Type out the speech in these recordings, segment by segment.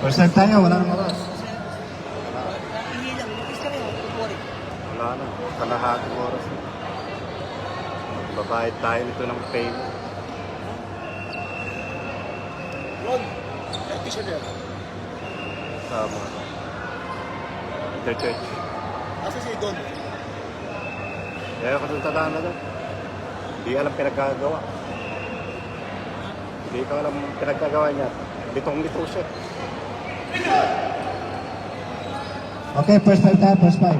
First time tayo, wala nang oras. Wala na. Kalahating oras. Babayad tayo nito ng pay. Tama. Interchurch. Asa si Don? Kaya kasuntalaan na doon. Hindi alam pinagkagawa. Hindi ko alam pinagkagawa niya. Litong-lito siya. Okay, first time tayo, first time.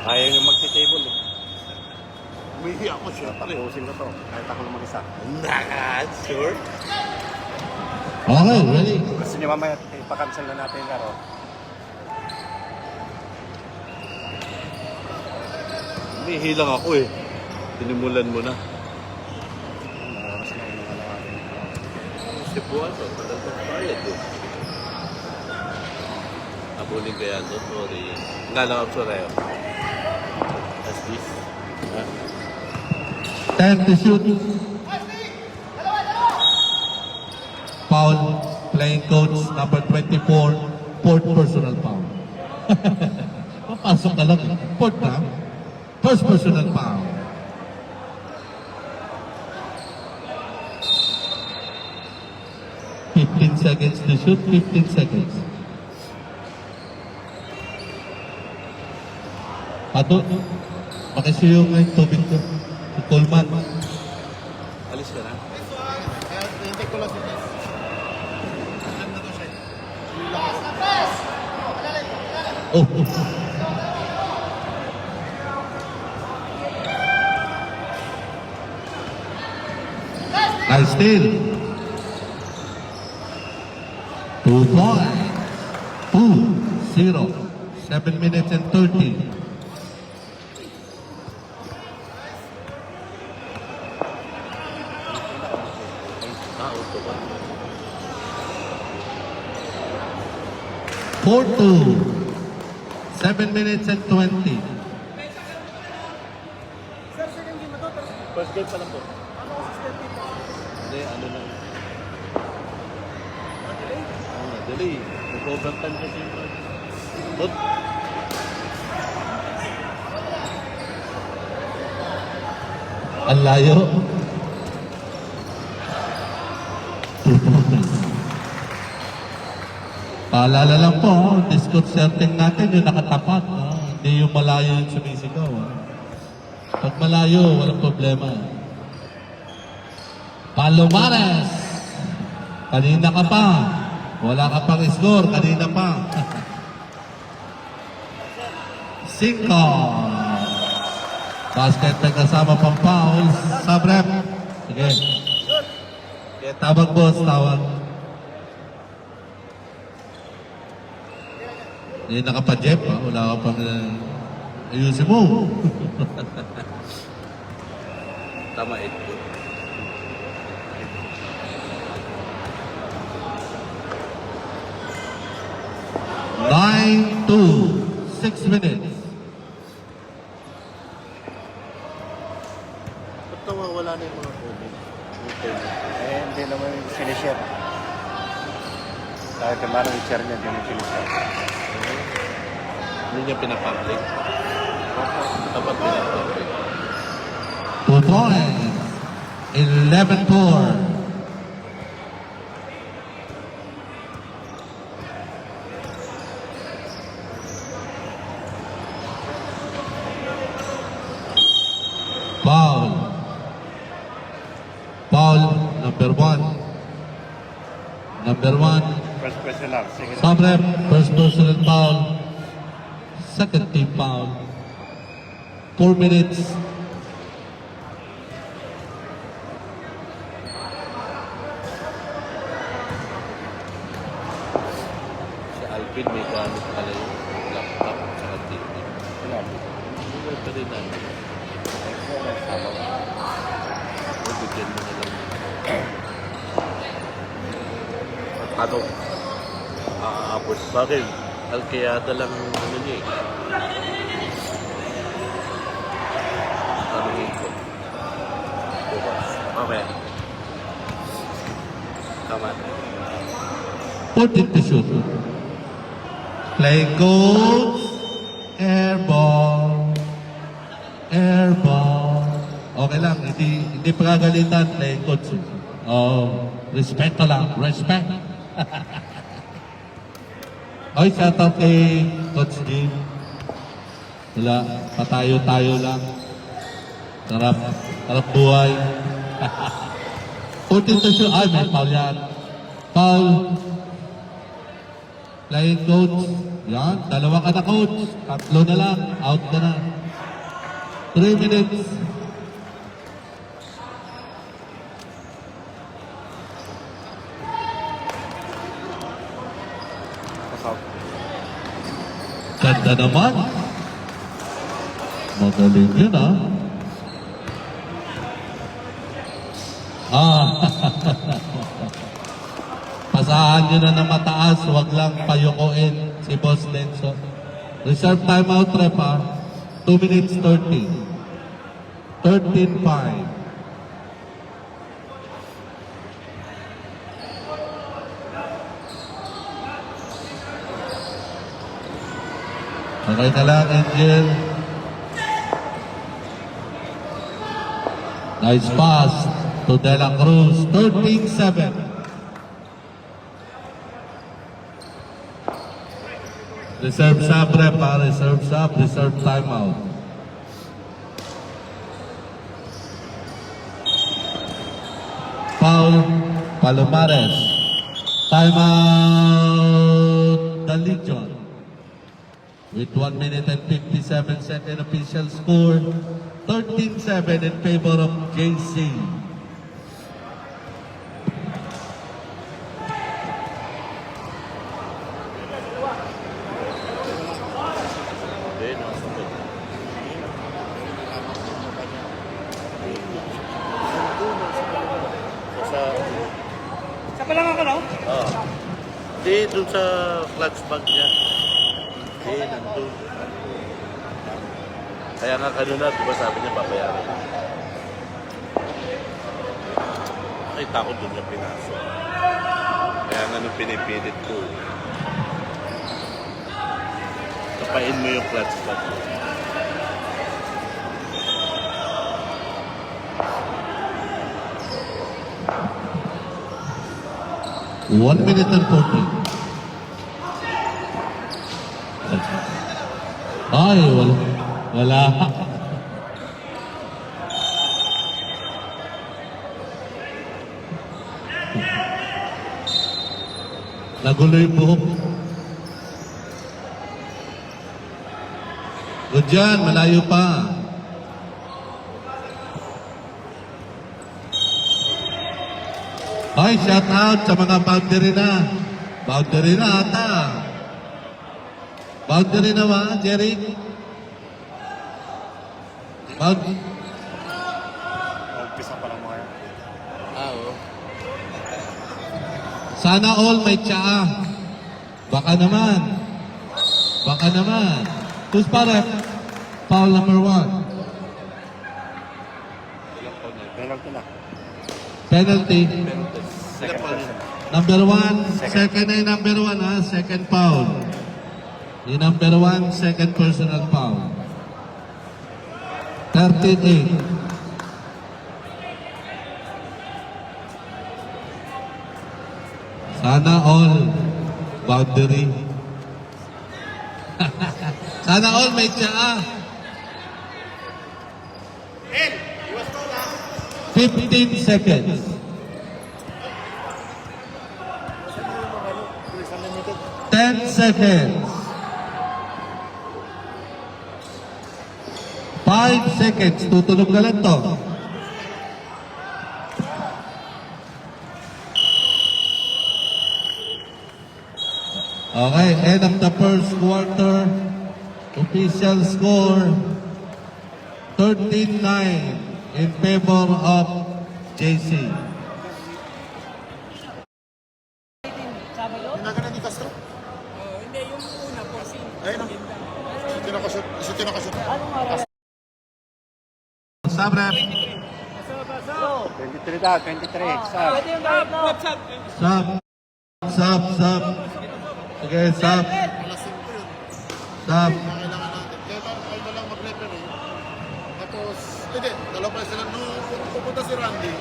Ayaw niya magsi-table eh. Umihi ako siya. Tapusin ko to. Kahit ako lang mag-isa. Sure? Okay, ready? Gusto niyo mamaya ipakancel na natin yung laro. Umihi lang ako eh. Tinimulan mo na. Oras na yung mga natin. Si Buwan, tagal ng bayad eh. Abuling kaya doon, sorry. Nga lang ako sorry. As this. 10 to shoot. Foul. Playing coach number 24. Fourth personal foul. Papasok ka lang. Fourth na. First personal foul. Fifteen seconds to shoot. 15 seconds. Pato. Pakisuyo nga yung tubig ko. Si Coleman. Alis ka na. Oh. Nice steal. 2 points. 2-0. 7 minutes and 30. Auto ba? 4-2. 7 minutes and 20. First game pa lang po. Hindi, ano lang. Delay. Nag-overtime kasi yung Dot. Ang layo. 2 points. Paalala lang po, discount setting natin yung nakatapat. Hindi yung malayo yung sumisigaw. Pag malayo, walang problema. Palomares! Kanina ka pa. Wala ka pang score. Kanina pa. 5. Basket na kasama pang foul. Sabrep. Sige. Tawag boss, tawag. Hindi nakapa-jep ha. Wala ka pang ayusin mo. Tama, 8 po. Nine to 6 minutes. Ba't nawawala na yung mga COVID? Eh, hindi naman yung sinishare. Kahit naman yung share niya, hindi yung sinishare. Hindi niya pinapublic. Dapat pinapublic. 2 points. 11-4. Foul. Foul number 1. Number 1. First personal. Second. Sabrep, first personal foul. Second team foul. 4 minutes. Si Alvin may gamit pala yung laptop at TV. Sinabi. Hindi ko pa rin namin. Bigyan mo na lang. Ano? Aabot. Bakit? Alkayada lang ano niya eh. Tanungin ko. Bukas. Mamaya. Tama. 14 to shoot. Play goes. Airball. Airball. Okay lang, hindi pagagalitan. Play coach. Oh, respeto lang. Respect. Oy, shout out kay Coach Jim. Wala, patayo-tayo lang. Sarap buhay. 14 to shoot. Ay, may foul yan. Foul. Playing coach. Yan, dalawa ka na coach. Tatlo na lang. Out ka na. 3 minutes. Pasok. Ganda naman. Magaling yun ah. Pasahan nyo na ng mataas, wag lang payukuin si Boss Lenzo. Reserve timeout rep ah. 2 minutes 30. 13-5. Okay na lang, Angel. Nice pass to De La Cruz. 13-7. Reserve sub rep ha. Reserve sub, reserve timeout. Foul, Palomares. Timeout, the Legion. With 1 minute and 57 second official score, 13-7 in favor of JC. Okay, nakasunod. Sa... Sa palangan ka, no? Ah. Di, dun sa clutch bag niya. Di, nandun. Kaya nga kanina, di ba sabi niya papayaran? Nakita ko dun niya pinasok. Kaya nga nung pinipilit ko. Kapain mo yung clutch bag mo. One minute and 40. Ay, wala. Wala. Nagulo yung buhok. Good dyan, malayo pa. Ay, shout out sa mga boundary na. Boundary na ata. Boundary na ba, Jerry? Umpisa pa lang mga yan. Oo. Sana all may tsaa. Baka naman. Baka naman. Who's para? Foul number 1. Penalty na. Penalty. Second person. Number 1. Second ay number 1 ha. Second foul. Yung number 1, second personal foul. 13-8. Sana all boundary. Sana all may tsaa. 15 seconds. Police Unlimited. 10 seconds. 5 seconds. Tutulog na lang to. Okay, end of the first quarter. Official score 13-9 in favor of JC. Sabado? Ginagana ni Castro? Hindi, yung una, 14. Ayun o. Isa tinakashoot. Anong araw? Sub-rep. 23 daw, 23. Sab. Pwede yung guard mo. Sub. Sub. Sige, sub. Alas 5 yun. Sub. Kailangan natin. Kaya tayo na lang mag-referee. Tapos, hindi, dalawa pa sila. Nung pupunta si Randy,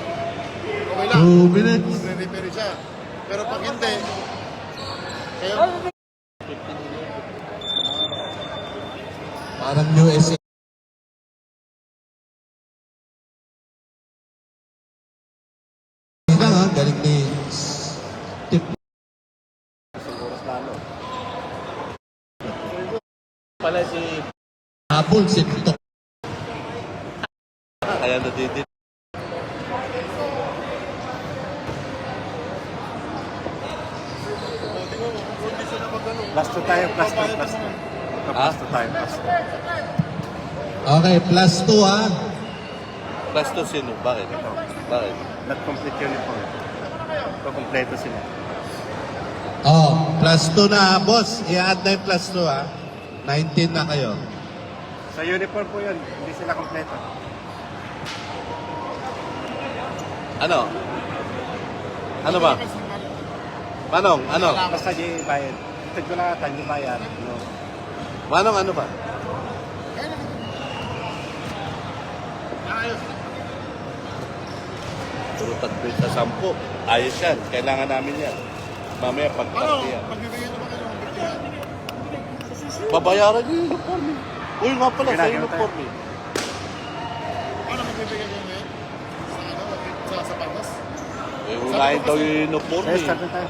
okay lang. 2 minutes. Magre-referee siya. Pero pag hindi, kaya Parang USA. Galing ni Tip. siguro lalo. Pala si... Habol si Tok. Kaya nadidit. Plus 2 tayo, plus 2, plus 2. Ah? Plus 2 tayo, plus 2. Okay, plus 2 ha. Plus 2 sino? Bakit? Bakit? Not complete uniform. Ito, kompleto sila. Oh, plus 2 na, boss. I-add na yung plus 2 ha. 19 na kayo. Sa uniform po yun, hindi sila kompleto. Ano? Ano ba? Manong, ano? Basta di bayad. Ito ko lang ata, di bayad. No. Manong, ano ba? Puro tagpil sa 10. Ayos yan. Kailangan namin yan. Mamaya pagpapti yan. Pagbibigyan naman kayo ng bigyan. Babayaran yung uniform eh. Uy nga pala, sa Ginagawa uniform eh. Ano magbibigyan kayo ngayon? Sa pantas? Eh, unahin daw yung uniform Yes, eh. start na tayo.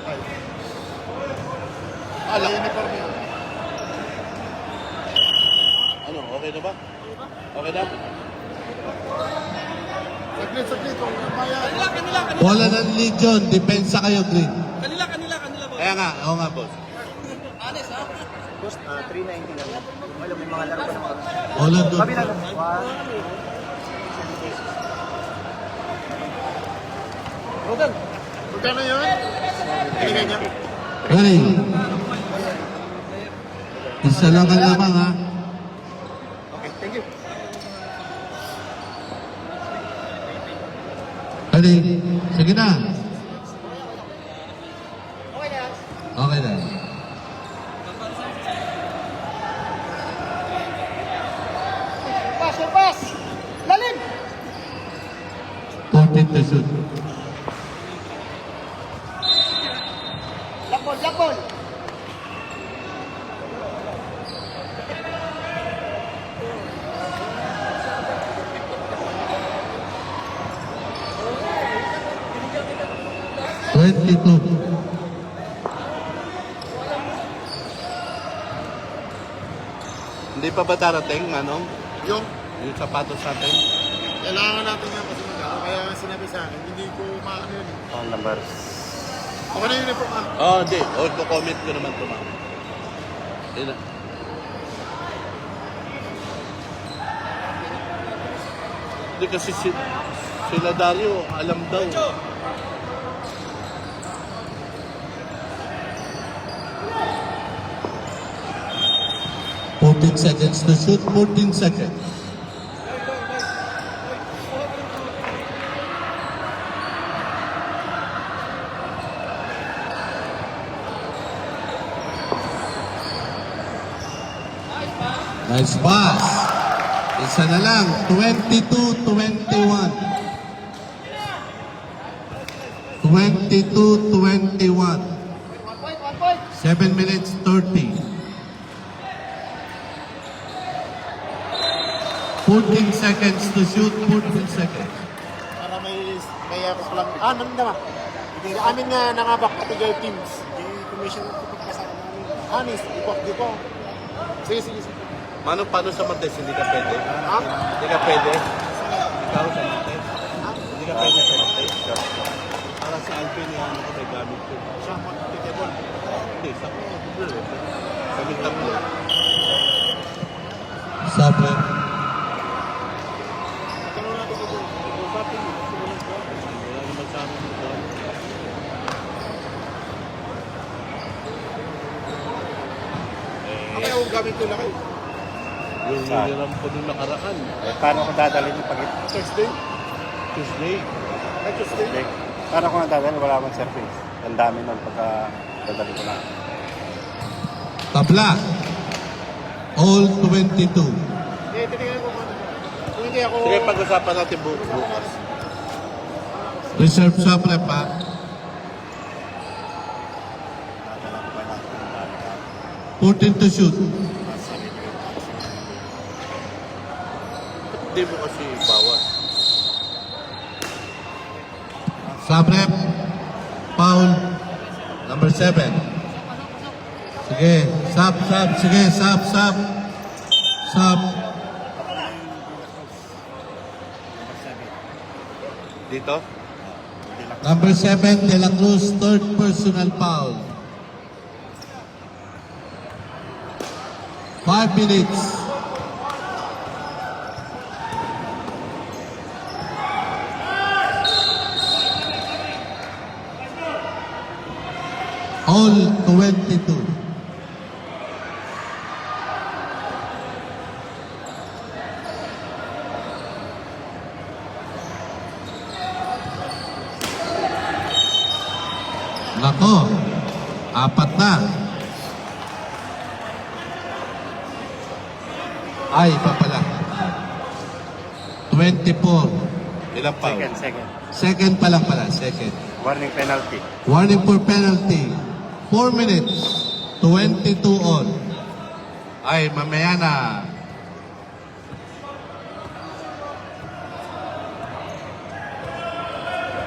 Ala, uniform yun. Ano, okay na ba? Okay na? Saglit, kung bayad. Bola ng Legion. Depensa kayo, Green. Kanila, boss. Kaya nga, oo nga, boss. Honest, ha? Boss, 390 lang. Alam, may mga laro pa naman. Bola doon. Kabilang. Rogan. Magkano yun? Binigay niya. Ready? Isa lang ang lamang ha. Okay, thank you. Ready? Sige na. Okay na. Pass! Lalim! 14 to shoot. Black ball! 22. Hindi pa ba darating, Manong? Yung, Yung sapatos natin? kailangan natin yan kasi magkano. Kaya nga sinabi sa akin, hindi ko maano yun. Oh, numbers. Ako na uniform ah. Oh, hindi. O, comment ko naman ito, Ma'am. Hindi na. Hindi kasi sila Dario, alam daw. Seconds to shoot, 14 seconds. Nice pass. Isa na lang, 22-21. 22-21. 7 minutes 30. 14 seconds to shoot, 14 seconds. Para may ako lang. Nandun naman. Hindi amin nga nangabak katigay teams. Di commission ko pagkasama namin. Honest, di ko. Sige. Manong, paano sa Martes? Hindi ka pwede? Ha? Hindi ka pwede? Ikaw sa Martes? Hindi ka pwede sa Martes? Para sa Alpin, ano ko may gamit ko. Siya, mag-tikeball. Hindi, sa ko. Kami tatlo. Sabre. Tanong natin ko. Bating, yung gamit ko na kayo. Yung hiniram ko nung nakaraan. Eh, paano ko dadalhin yung pag Thursday? Tuesday. Tuesday? Paano ko dadalhin? Wala akong surface. Ang dami nun pagka dadalhin ko na. Tabla. All 22. Eh, tinignan ko muna. Kung hindi ako... Sige, pag-usapan natin bukas. Reserve sa prep ha. Dadala ko pa natin ang dami ka. 14 to shoot. Hindi mo kasi bawas. Sub rep. Foul. Number 7. Sige. Sub. Sige. Sub. Dito? Number 7, De La Cruz, third personal foul. 5 minutes. All 22. Nako, 4 na. Ay, pa pala. 24. Ilang pa? Second. Second pa lang pala, second. Warning penalty. Warning for penalty. 4 minutes. 22 all. Ay, mamaya na.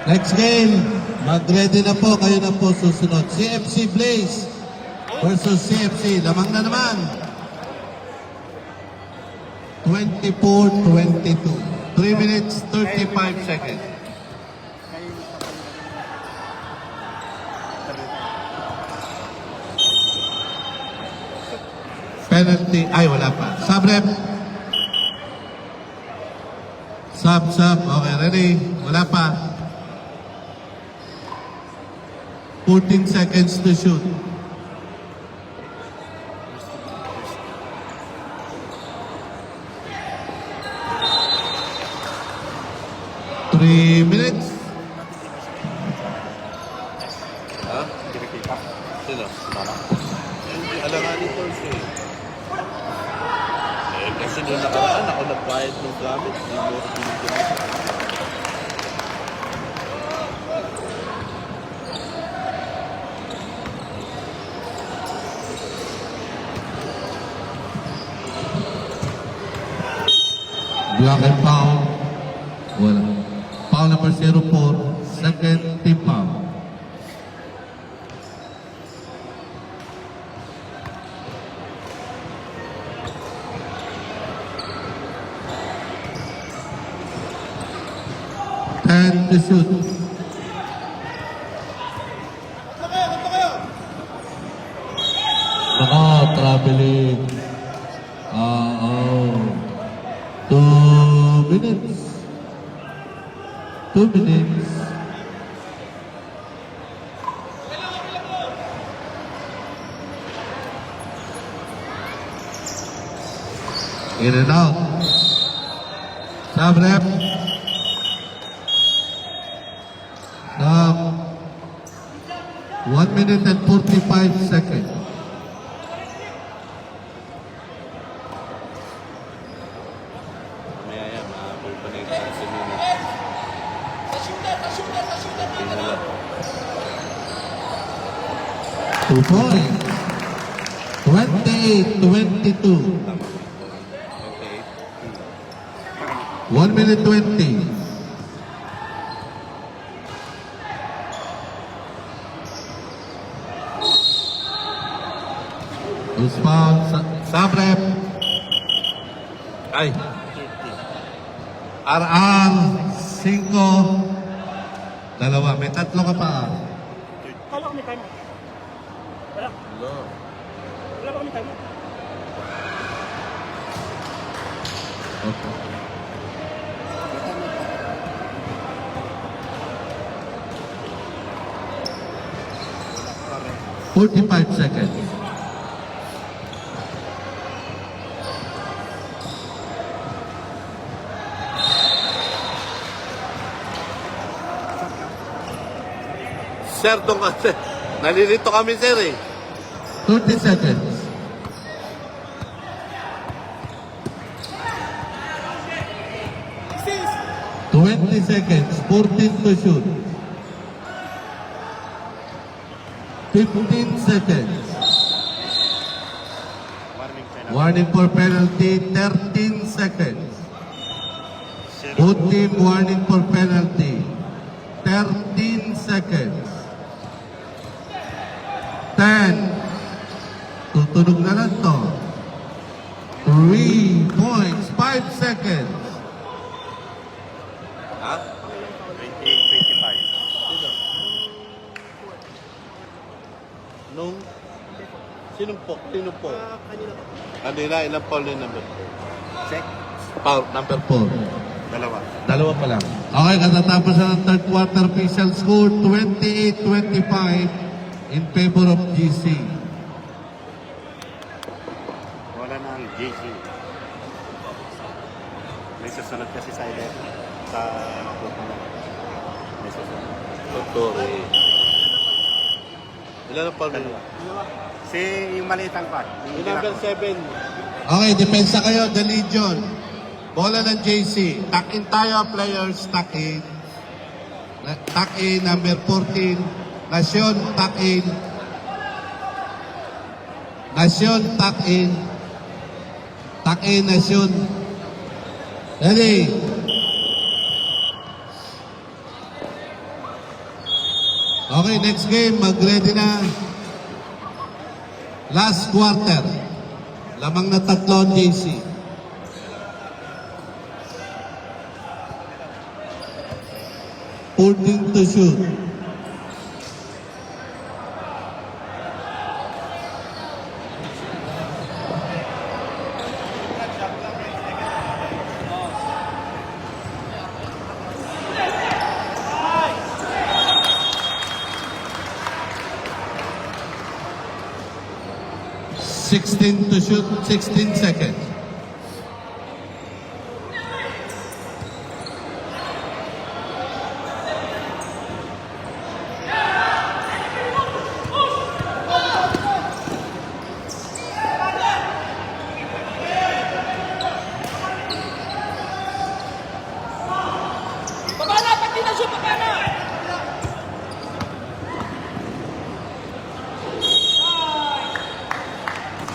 Next game, mag-ready na po, kayo na po susunod. CFC Blaze versus CFC. Lamang na naman. 24-22. 3 minutes, 35 seconds. Penalty. Ay, wala pa. Sub-rep. Sub. Okay, ready? Wala pa. 14 seconds to shoot. Three minutes. Ha? Kinikita. Sino? Mama. Hindi, alanganin ko siya eh. Kasi nung nakaraan, ako nagbayad ng gamit. Hindi mo ako binigyan. Block and foul. Wala. Foul number 04. Second team foul. And to shoot. Naka, traveling. Oh. 2 minutes. 2 minutes. In and out. Sub rep. Sub. 1 minute and 45 seconds. Maya yan, mahabol pa na yung kansilina. Tingala. 2 points. 28-22. Okay. 1 minute 20. Loose foul. Sub-rep. Ay. RR. 5. Dalawa. May 3 ka pa. Kala ko may timer. Wala. Hello. Wala pa kami timer. Okay. "45 seconds. Sir, doon ka, sir. Nalilito kami, sir, eh. 30 seconds. Sis! 20 seconds. 14 to shoot. 15 seconds. Warning tayo. Warning for penalty. 13 seconds. Both team warning for penalty. 13 seconds. 10. Tutunog na lang to. 3 points. 5 seconds. Ha? 28-25. Nung, sinong po? Sino po? Kanina po. Kanina, ilang foul na number? Check. Foul number 4. Dalawa. Dalawa pa lang. Okay, katatapos na ng third quarter official score, 28-25 in favor of GC. Wala na ang JC. May susunod kasi sa ile. Sa may susunod. Totoo, Ilan ang foul na? Dalawa. Si yung malitang part. Yung number 7. Okay, depensa kayo, the Legion. Bola ng JC. Tuck in tayo, players, tuck in. Tuck in, number 14. Nasyon, tuck in. Nasyon, tuck in. Tuck in, Nasyon. Ready? Okay, next game, mag-ready na. Last quarter. Lamang na 3 ang JC. Holding to shoot. Sixteen to shoot, 16 seconds. Baba na! Pag di na shoot, baba na!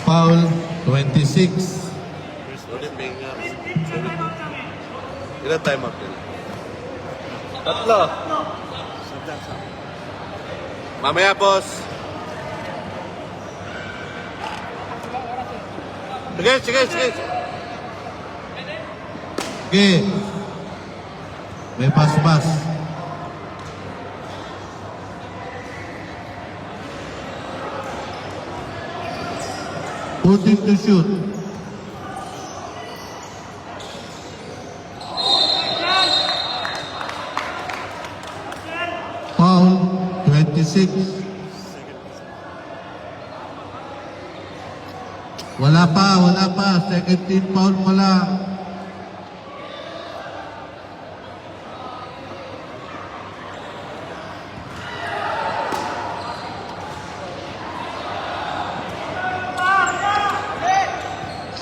Foul, 26. Ulit, Benga. Ilan time out nila? 3. Mamaya, boss. Sige, sige, sige. Okay. May pas-pas. Holding to shoot. Foul, 26. Wala pa. Second team foul wala.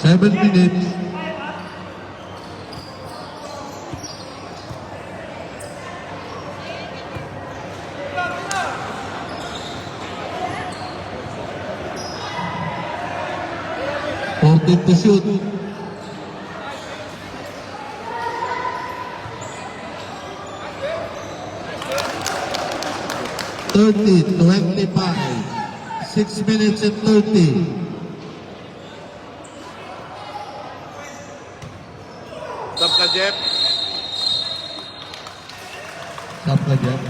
Seven minutes. Fourteen to shoot. Thirty, 25. 6 minutes and 30. Stop ka, Jeff. Stop ka dyan.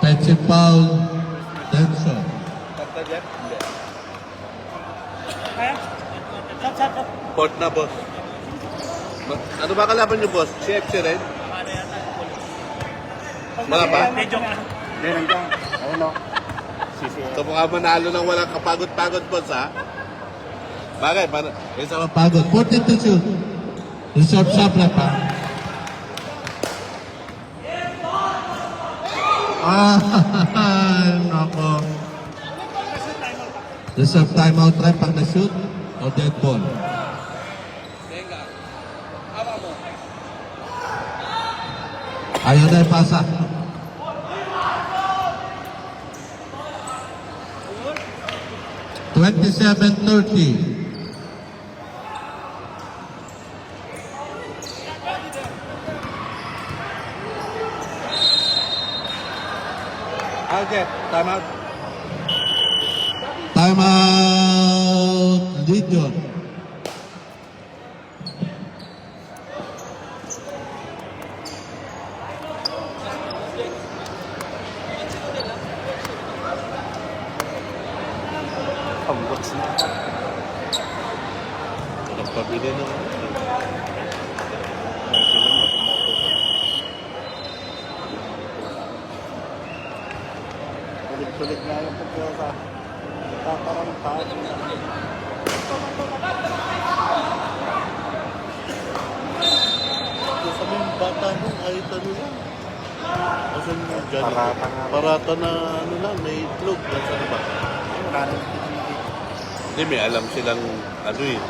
Offensive foul. Denson. Stop ka, Jeff. Kaya? Shot, shot, shot. Port na, boss. Ano ba kalaban niyo, boss? Si FC rin? Wala pa? Medyo nga. Hindi, nandiyan. Ayun o. Ito mukha manalo ng walang kapagod-pagod, boss, ha? Bagay, para... Isa mapagod. 14 to shoot. Reserve shot na pa. Ah, nako. Reserve timeout try pag na-shoot o dead ball. Ayaw na ipasa. $27-30. Alger, time out. Timeout Legion. Pambot na. Nagpabili ng Kulit-kulit nga yung pagkasa. Parang tao. Sabi yung bata mo, kahit ano lang. Kasi mo dyan, Parata nga. parata na ano lang, may itlog. Nasa na ba? Hindi, may alam silang ano eh.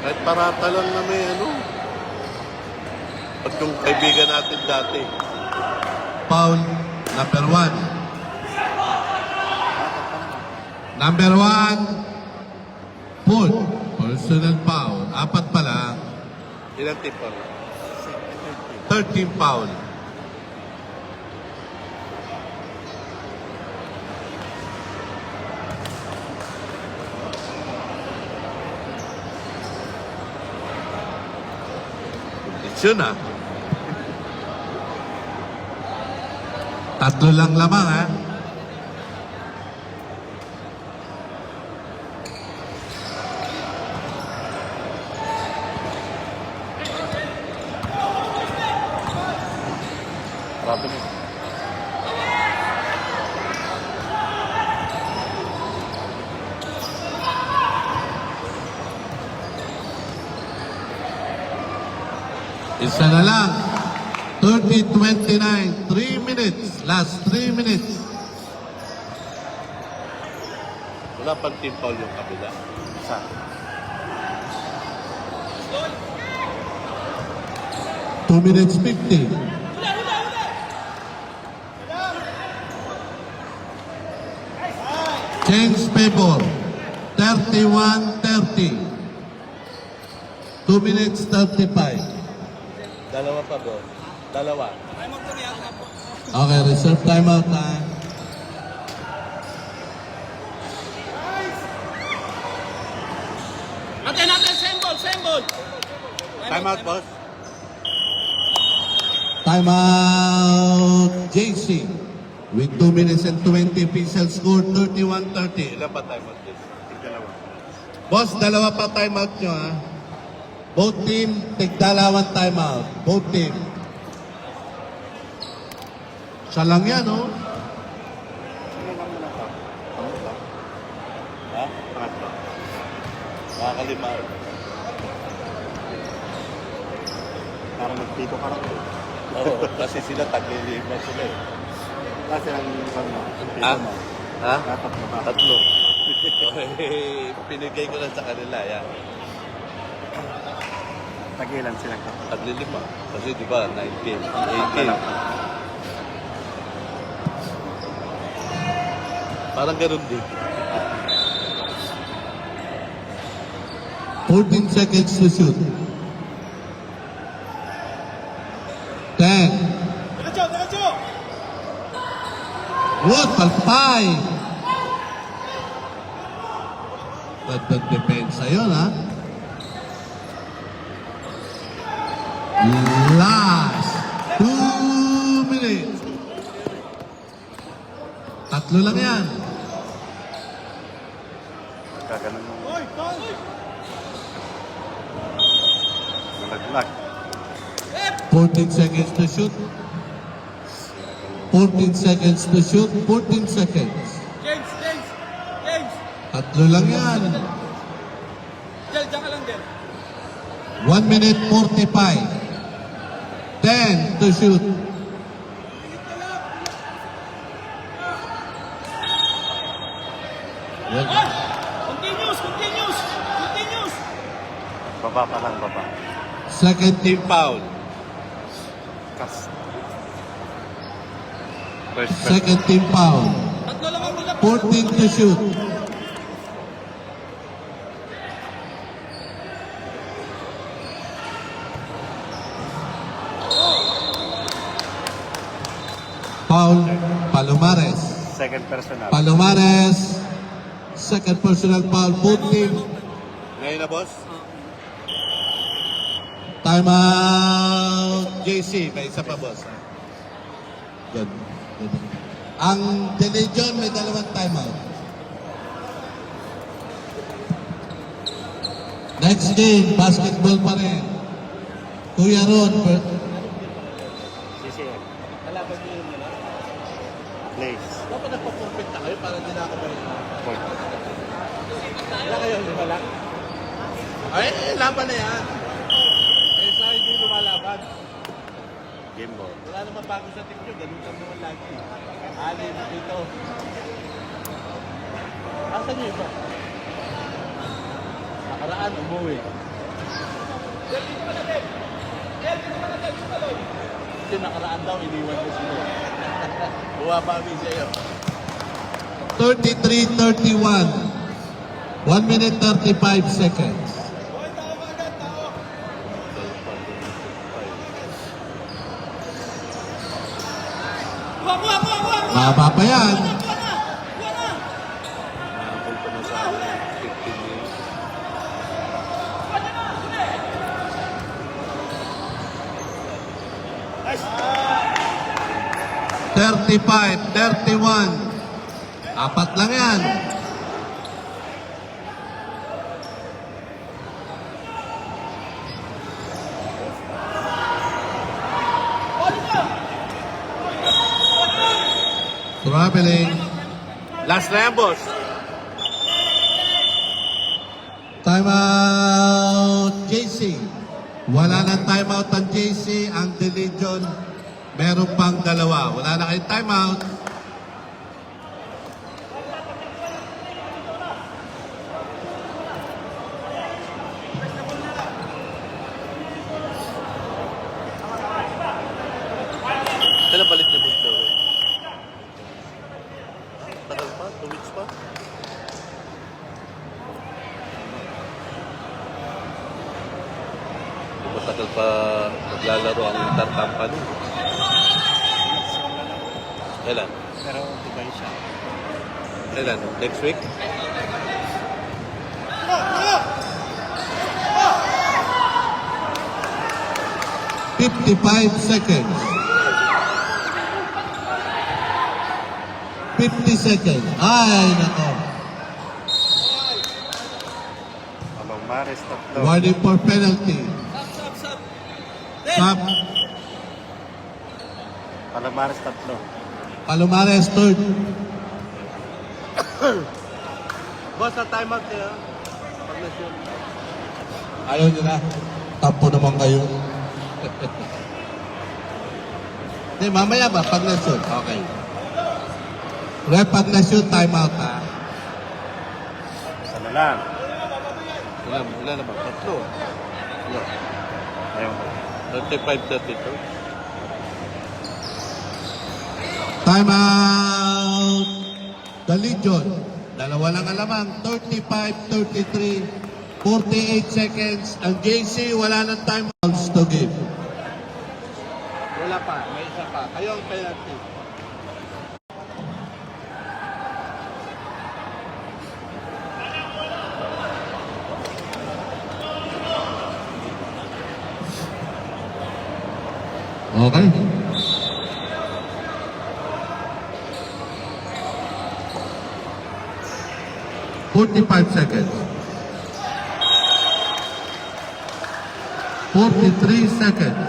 Kahit parata lang na may ano. Pag yung kaibigan natin dati. Foul number 1. Number 1, Paul. Personal foul. 4 pala. Ilang tip pa? 13 foul. Kondisyon ah. 3 lang lamang ha. Grabe na. Isa na lang. 30-29. 3 minutes. Last 3 minutes. Wala pang team foul yung kabila. Isa. Two minutes 50. Change favor. 31-30. 2 minutes 35. Dalawa pa doon. Dalawa. Okay, reserve timeout na. Natin, same ball. Time out, boss. Timeout JC. With 2 minutes and 20, Pixel score 31-30. Ilan pa time out din? Dalawa. Boss, dalawa pa timeout nyo ha. Both team, tigdalawan timeout. Both team. Siya lang yan, oh. Sino lang muna ito? Pangatlo. Ha? Pangatlo. Makakalima. Parang nagpito ka lang. Oo, kasi sila taglilima sila eh. Kasi ang ano, pito Ah? mo. Ha? Dapat mo. Tatlo. Okay, pinigay ko lang sa kanila, yan. Tagilan silang kapatid. Taglilima. Kasi di ba, 19, 18. Parang ganun din. 14 seconds to shoot. 10. Wood, palpay. Dagdag depensa yun, ha? Last 2 minutes. 3 lang yan. Kaganon mo. Nalaglag. 14 seconds to shoot. 14 seconds to shoot. 14 seconds. James. 3 lang yan. Diyan ka lang din. 1 minute 45. 10 to shoot. Baba pa lang, baba. Second team foul. Kas. First. Second team foul. 14 to shoot. Foul, Palomares. Second personal. Palomares, second personal foul, both team. Ngayon na, boss? Timeout, JC. May isa pa, boss. Good. Good. Ang Delejon may dalawang timeout. Next game, basketball pa rin. Kuya Ron, CCM. kalaban niyo yun nila. Place. Dapat nagpa-perfect na kayo para hindi na ako balik. Point. Wala kayo, di ba lang? Ay, laban na yan. Eh, sa hindi lumalaban. Game ball. Wala naman bago sa team nyo, ganun kami naman lagi. Ali na dito. Asan nyo iba? Nakaraan, umuwi. Kasi nakaraan daw, iniwan ko sila. Buwabami sa'yo. 33-31. 1 minute 35 seconds. Baba pa yan. Nakapunta pa na sa 15 minutes. 35-31. Apat lang yan. Traveling. Last na yan, boss. Timeout, JC. Wala nang timeout ang JC. Ang Delejon, meron pang dalawa. Wala na kayong timeout. Kailan balik na, boss Joey? Tagal pa? 2 weeks pa? Matagal pa maglalaro ang Inter Company. Kailan? Pero Dubai siya. Kailan? Next week? $55 seconds. 50 seconds. Ay, nako. Amang Maris, tatlo. Warning for penalty. Stop. Amang Maris, tatlo. Palomares, third. Boss, na timeout niya. Pag na-shoot. Ayaw nyo na. Tampo naman kayo. Hindi, mamaya ba? Pag na-shoot. Okay. Rep, pag na-shoot, timeout ha. Isa na lang. Ilan na ba? Tatlo. Ilan? Ayaw ko. 35-32. Timeout. The Legion. Dalawa lang alamang. 35-33. 48 seconds. Ang JC, wala ng timeouts to give. Wala pa. May isa pa. Kayo ang penalty. Okay. $45 seconds. 43 seconds.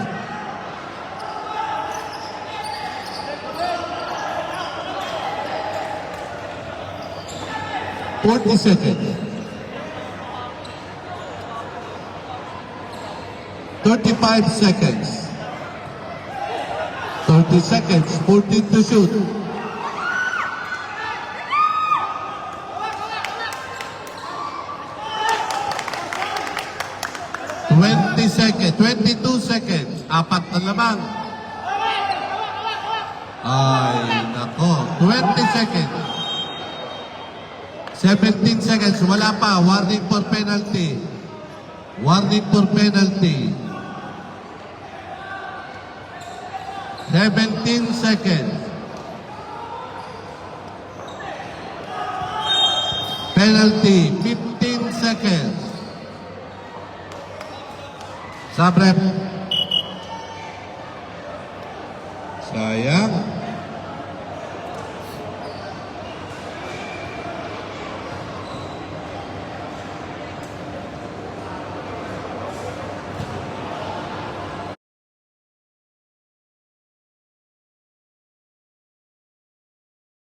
$40 seconds. 35 seconds. 30 seconds. 14 to shoot. 20 seconds, 22 seconds. Apat na lamang. Ay, nako. 20 seconds. 17 seconds. Wala pa. Warning for penalty. Warning for penalty. 17 seconds. Penalty. 15 seconds. Sabrep.